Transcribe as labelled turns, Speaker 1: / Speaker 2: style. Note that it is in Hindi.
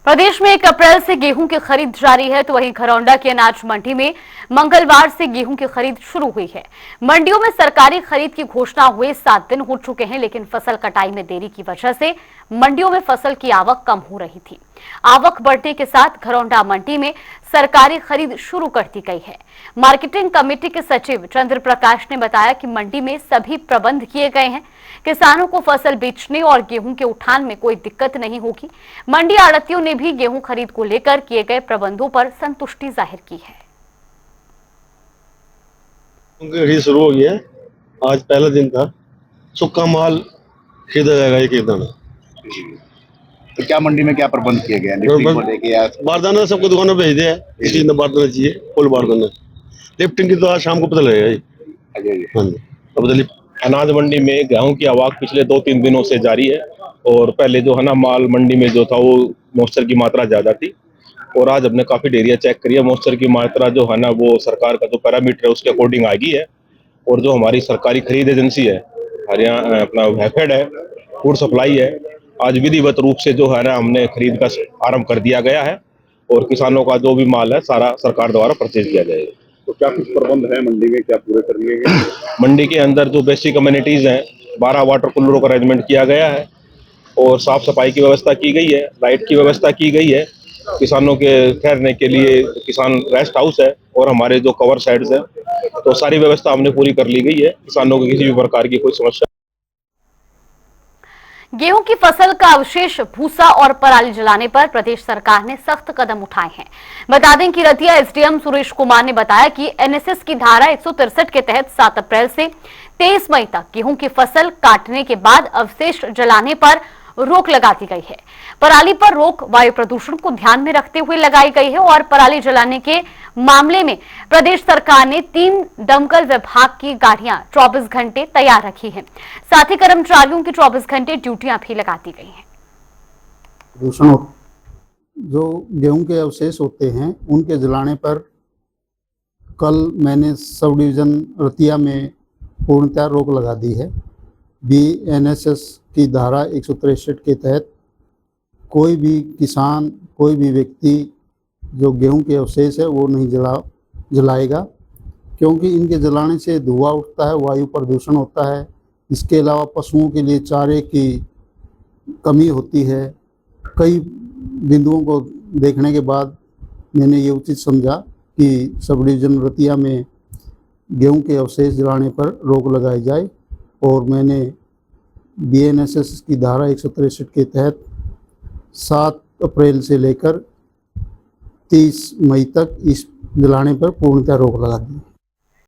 Speaker 1: प्रदेश में 1 अप्रैल से गेहूं की खरीद जारी है, तो वहीं खरौंडा की अनाज मंडी में मंगलवार से गेहूं की खरीद शुरू हुई है। मंडियों में सरकारी खरीद की घोषणा हुए 7 दिन हो चुके हैं, लेकिन फसल कटाई में देरी की वजह से मंडियों में फसल की आवक कम हो रही थी। आवक बढ़ने के साथ खरौंडा मंडी में सरकारी खरीद शुरू कर दी गई है। मार्केटिंग कमेटी के सचिव चंद्र प्रकाश ने बताया कि मंडी में सभी प्रबंध किए गए हैं। किसानों को फसल बेचने और गेहूं के उठान में कोई दिक्कत नहीं होगी। मंडी आड़तियों ने भी गेहूं खरीद को लेकर किए गए प्रबंधों पर संतुष्टि जाहिर की है।
Speaker 2: खरीद शुरू हो गई है। आज पहला दिन था। सूखा माल खरीदा जाएगा एक दाना।
Speaker 3: तो क्या मंडी में क्या प्रबंध किए गए हैं?
Speaker 2: बारदाना सबको दुकानों पे भेज दिया है। किसी ने बारदाना चाहिए, फुल बारदाना। लिफ्टिंग की तो आज शाम को पता लगेगा जी। हाँ जी। अब
Speaker 4: अनाज मंडी में गेहूं की आवक पिछले 2-3 दिनों से जारी है और पहले जो है ना माल मंडी में जो था वो मॉइस्चर की मात्रा ज्यादा थी और आज हमने काफी डेरिया चेक करी है। मॉइस्चर की मात्रा जो है ना वो सरकार का जो पैरामीटर है उसके अकॉर्डिंग आ गई है और जो हमारी सरकारी खरीद एजेंसी है हरियाणा अपना हैफेड है, फूड सप्लाई है, आज विधिवत रूप से जो है ना हमने खरीद का आरंभ कर दिया गया है और किसानों का जो भी माल है सारा सरकार द्वारा परचेज किया जाएगा।
Speaker 3: तो क्या कुछ प्रबंध है मंडी में, क्या पूरे कर लिए गए?
Speaker 4: मंडी के अंदर जो बेसिक कम्युनिटीज हैं 12 वाटर कूलरों का अरेंजमेंट किया गया है और साफ सफाई की व्यवस्था की गई है, लाइट की व्यवस्था की गई है। किसानों के ठहरने के लिए किसान रेस्ट हाउस है और हमारे जो कवर साइड्स है तो सारी व्यवस्था हमने पूरी कर ली गई है। किसानों को किसी भी प्रकार की कोई समस्या।
Speaker 1: गेहूं की फसल का अवशेष भूसा और पराली जलाने पर प्रदेश सरकार ने सख्त कदम उठाए हैं। बता दें कि रतिया एसडीएम सुरेश कुमार ने बताया कि एनएसएस की धारा 163 के तहत 7 अप्रैल से 23 मई तक गेहूं की फसल काटने के बाद अवशेष जलाने पर रोक लगा दी गई है। पराली पर रोक वायु प्रदूषण को ध्यान में रखते हुए लगाई गई है और पराली जलाने के मामले में प्रदेश सरकार ने 3 दमकल विभाग की गाड़ियां 24 घंटे तैयार रखी हैं। साथ ही कर्मचारियों की 24 घंटे ड्यूटियां भी लगा दी गई हैं।
Speaker 5: प्रदूषण जो गेहूं के अवशेष होते हैं उनके जलाने पर कल मैंने सब डिवीज़न रतिया में पूर्णतः रोक लगा दी है। बीएनएसएस की धारा 163 के तहत कोई भी किसान, कोई भी व्यक्ति जो गेहूं के अवशेष है वो नहीं जलाएगा, क्योंकि इनके जलाने से धुआं उठता है, वायु प्रदूषण होता है। इसके अलावा पशुओं के लिए चारे की कमी होती है। कई बिंदुओं को देखने के बाद मैंने ये उचित समझा कि सब डिवीज़न रतिया में गेहूं के अवशेष जलाने पर रोक लगाई जाए और मैंने बीएनएसएस की धारा 163 के तहत 7 अप्रैल से लेकर 30 मई तक इस जलाने पर पूर्णतः रोक लगा दी।